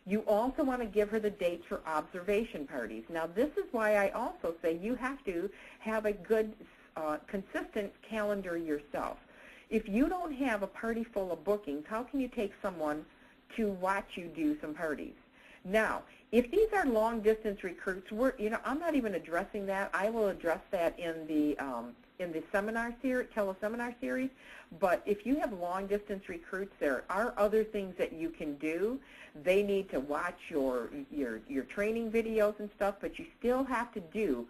You also want to give her the dates for observation parties. Now, this is why I also say you have to have a good, consistent calendar yourself. If you don't have a party full of bookings, how can you take someone to watch you do some parties? Now, if these are long-distance recruits, I'm not even addressing that. I will address that in the seminar series, teleseminar series. But if you have long-distance recruits, there are other things that you can do. They need to watch your training videos and stuff, but you still have to do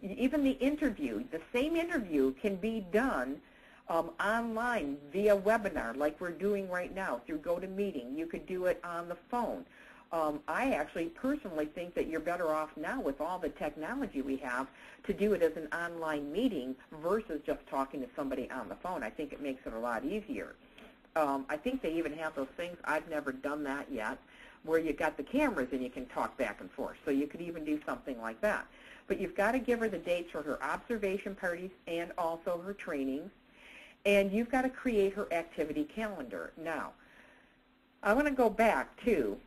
even the interview. The same interview can be done online via webinar, like we're doing right now through GoToMeeting. You could do it on the phone. I actually personally think that you're better off now with all the technology we have to do it as an online meeting versus just talking to somebody on the phone. I think it makes it a lot easier. I think they even have those things. I've never done that yet, where you got the cameras and you can talk back and forth. So you could even do something like that. But you've got to give her the dates for her observation parties and also her trainings. And you've got to create her activity calendar. Now, I want to go back to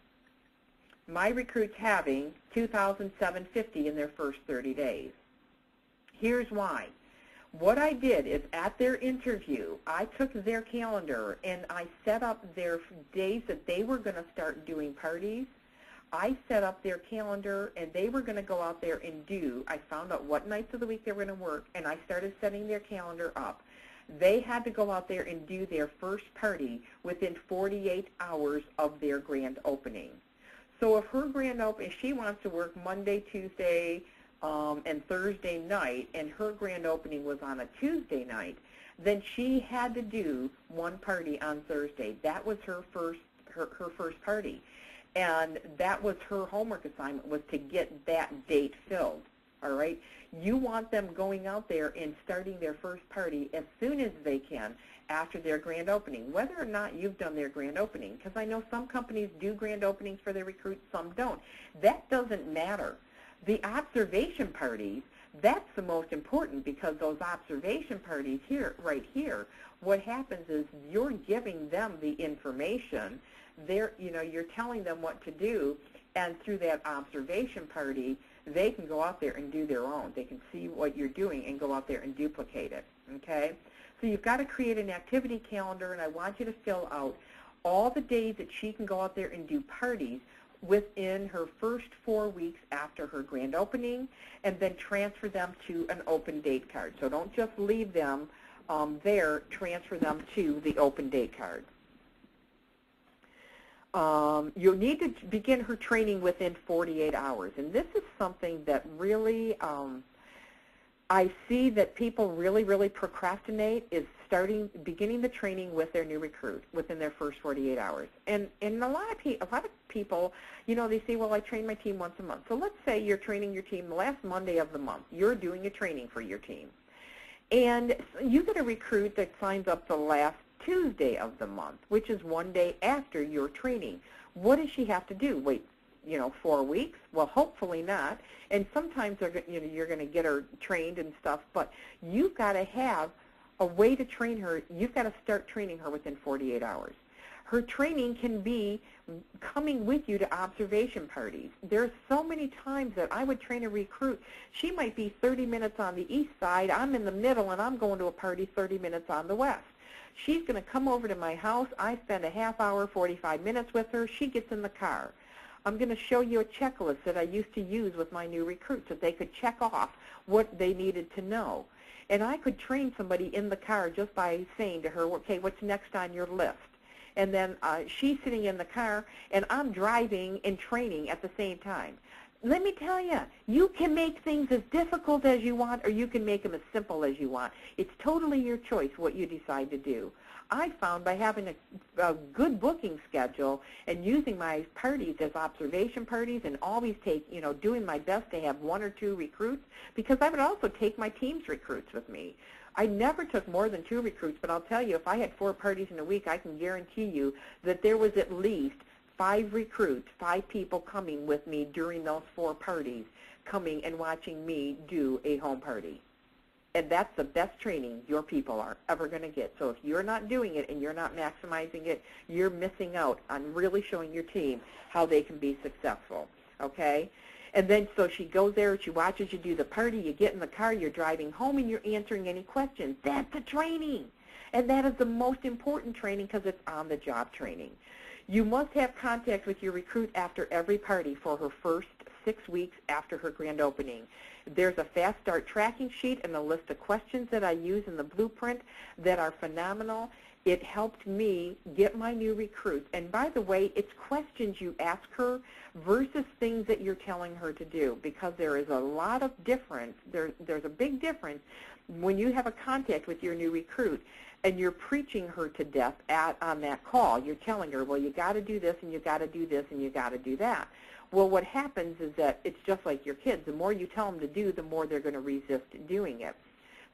my recruits having 2,750 in their first 30 days. Here's why. What I did is at their interview, I took their calendar and I set up their days that they were going to start doing parties. I set up their calendar and they were going to go out there and I found out what nights of the week they were going to work, and I started setting their calendar up. They had to go out there and do their first party within 48 hours of their grand opening. So if her if she wants to work Monday, Tuesday, and Thursday night, and her grand opening was on a Tuesday night, then she had to do one party on Thursday. That was her first party, and that was her homework assignment, was to get that date filled. All right, you want them going out there and starting their first party as soon as they can after their grand opening, whether or not you've done their grand opening, because I know some companies do grand openings for their recruits, some don't. That doesn't matter. The observation parties, that's the most important, because those observation parties right here, what happens is you're giving them the information. You're telling them what to do, and through that observation party, they can go out there and do their own. They can see what you're doing and go out there and duplicate it, okay? So you've got to create an activity calendar, and I want you to fill out all the days that she can go out there and do parties within her first 4 weeks after her grand opening, and then transfer them to an open date card. So don't just leave them there, transfer them to the open date card. You'll need to begin her training within 48 hours. And this is something that really I see that people really procrastinate, is beginning the training with their new recruit within their first 48 hours. And a lot of people, they say, well, I train my team once a month. So let's say you're training your team the last Monday of the month. You're doing a training for your team. And you get a recruit that signs up the last Tuesday of the month, which is one day after your training. What does she have to do? Wait, 4 weeks? Well, hopefully not. And sometimes you're going to get her trained and stuff, but you've got to have a way to train her. You've got to start training her within 48 hours. Her training can be coming with you to observation parties. There's so many times that I would train a recruit. She might be 30 minutes on the east side. I'm in the middle, and I'm going to a party 30 minutes on the west. She's going to come over to my house. I spend a half hour, 45 minutes with her. She gets in the car. I'm going to show you a checklist that I used to use with my new recruits, that they could check off what they needed to know. And I could train somebody in the car just by saying to her, okay, what's next on your list? And then she's sitting in the car, and I'm driving and training at the same time. Let me tell you, you can make things as difficult as you want, or you can make them as simple as you want. It's totally your choice what you decide to do. I found by having a good booking schedule and using my parties as observation parties, and always doing my best to have 1 or 2 recruits, because I would also take my team's recruits with me. I never took more than 2 recruits, but I'll tell you, if I had 4 parties in a week, I can guarantee you that there was at least 5 recruits, 5 people coming with me during those 4 parties, coming and watching me do a home party. And that's the best training your people are ever going to get. So if you're not doing it and you're not maximizing it, you're missing out on really showing your team how they can be successful, okay? And then so she goes there, she watches you do the party, you get in the car, you're driving home, and you're answering any questions. That's the training. And that is the most important training because it's on-the-job training. You must have contact with your recruit after every party for her first 6 weeks after her grand opening. There's a fast start tracking sheet and a list of questions that I use in the blueprint that are phenomenal. It helped me get my new recruits. And by the way, it's questions you ask her versus things that you're telling her to do, because there is a lot of difference. There's a big difference when you have a contact with your new recruit and you're preaching her to death on that call. You're telling her, well, you got to do this, and you got to do this, and you got to do that. Well, what happens is that it's just like your kids. The more you tell them to do, the more they're going to resist doing it.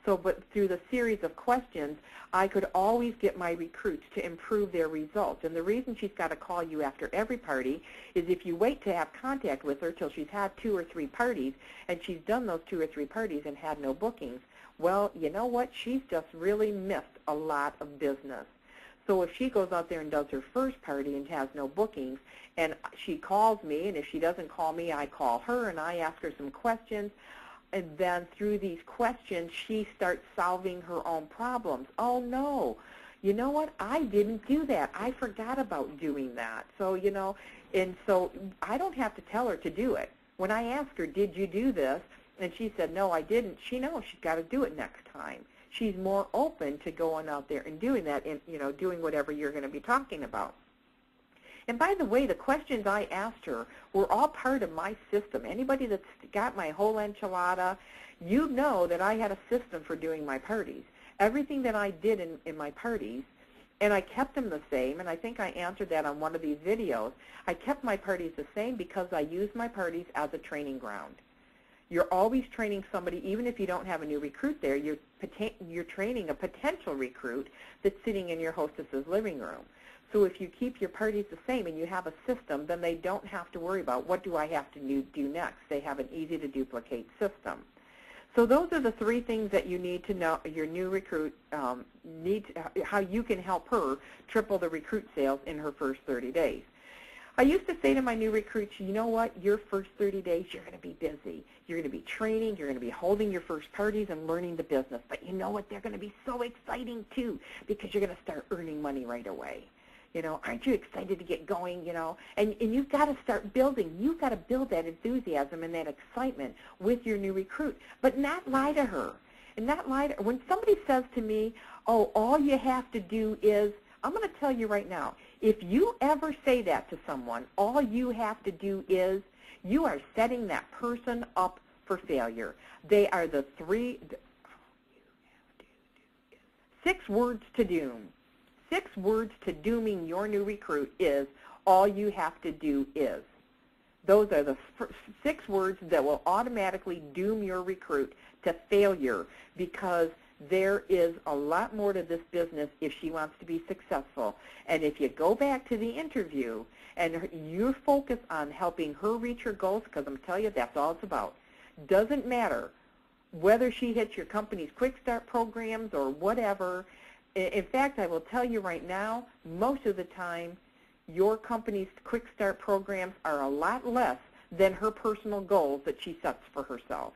So, but through the series of questions, I could always get my recruits to improve their results. And the reason she's got to call you after every party is if you wait to have contact with her till she's had 2 or 3 parties, and she's done those 2 or 3 parties and had no bookings, well, you know what? She's just really missed a lot of business. So if she goes out there and does her first party and has no bookings, and she calls me, and if she doesn't call me, I call her, and I ask her some questions, and then through these questions, she starts solving her own problems. Oh, no. You know what? I didn't do that. I forgot about doing that. So, you know, and so I don't have to tell her to do it. When I ask her, did you do this? And she said, no, I didn't. She knows she's got to do it next time. She's more open to going out there and doing that and, you know, doing whatever you're going to be talking about. And by the way, the questions I asked her were all part of my system. Anybody that's got my whole enchilada, you know that I had a system for doing my parties. Everything that I did in my parties, and I kept them the same, and I think I answered that on one of these videos. I kept my parties the same because I used my parties as a training ground. You're always training somebody, even if you don't have a new recruit there, you're training a potential recruit that's sitting in your hostess's living room. So if you keep your parties the same and you have a system, then they don't have to worry about what do I have to do next. They have an easy-to-duplicate system. So those are the 3 things that you need to know, your new recruit how you can help her triple the recruit sales in her first 30 days. I used to say to my new recruits, you know what, your first 30 days, you're going to be busy. You're going to be training, you're going to be holding your first parties and learning the business. But you know what, they're going to be so exciting too, because you're going to start earning money right away. You know, aren't you excited to get going, you know? And you've got to start building. You've got to build that enthusiasm and that excitement with your new recruit, but not lie to her. And not lie to her. When somebody says to me, oh, all you have to do is, I'm going to tell you right now, if you ever say that to someone, all you have to do is, you are setting that person up for failure. They are the 6 words to doom. 6 words to dooming your new recruit is, all you have to do is. Those are the 6 words that will automatically doom your recruit to failure, because there is a lot more to this business if she wants to be successful. And if you go back to the interview and you focus on helping her reach her goals, because I'm telling you, that's all it's about. Doesn't matter whether she hits your company's Quick Start programs or whatever. In fact, I will tell you right now, most of the time, your company's Quick Start programs are a lot less than her personal goals that she sets for herself.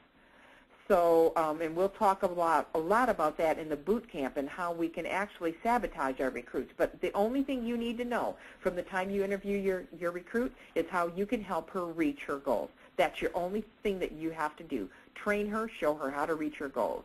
So, and we'll talk a lot about that in the boot camp and how we can actually sabotage our recruits. But the only thing you need to know from the time you interview your recruit is how you can help her reach her goals. That's your only thing that you have to do. Train her, show her how to reach her goals.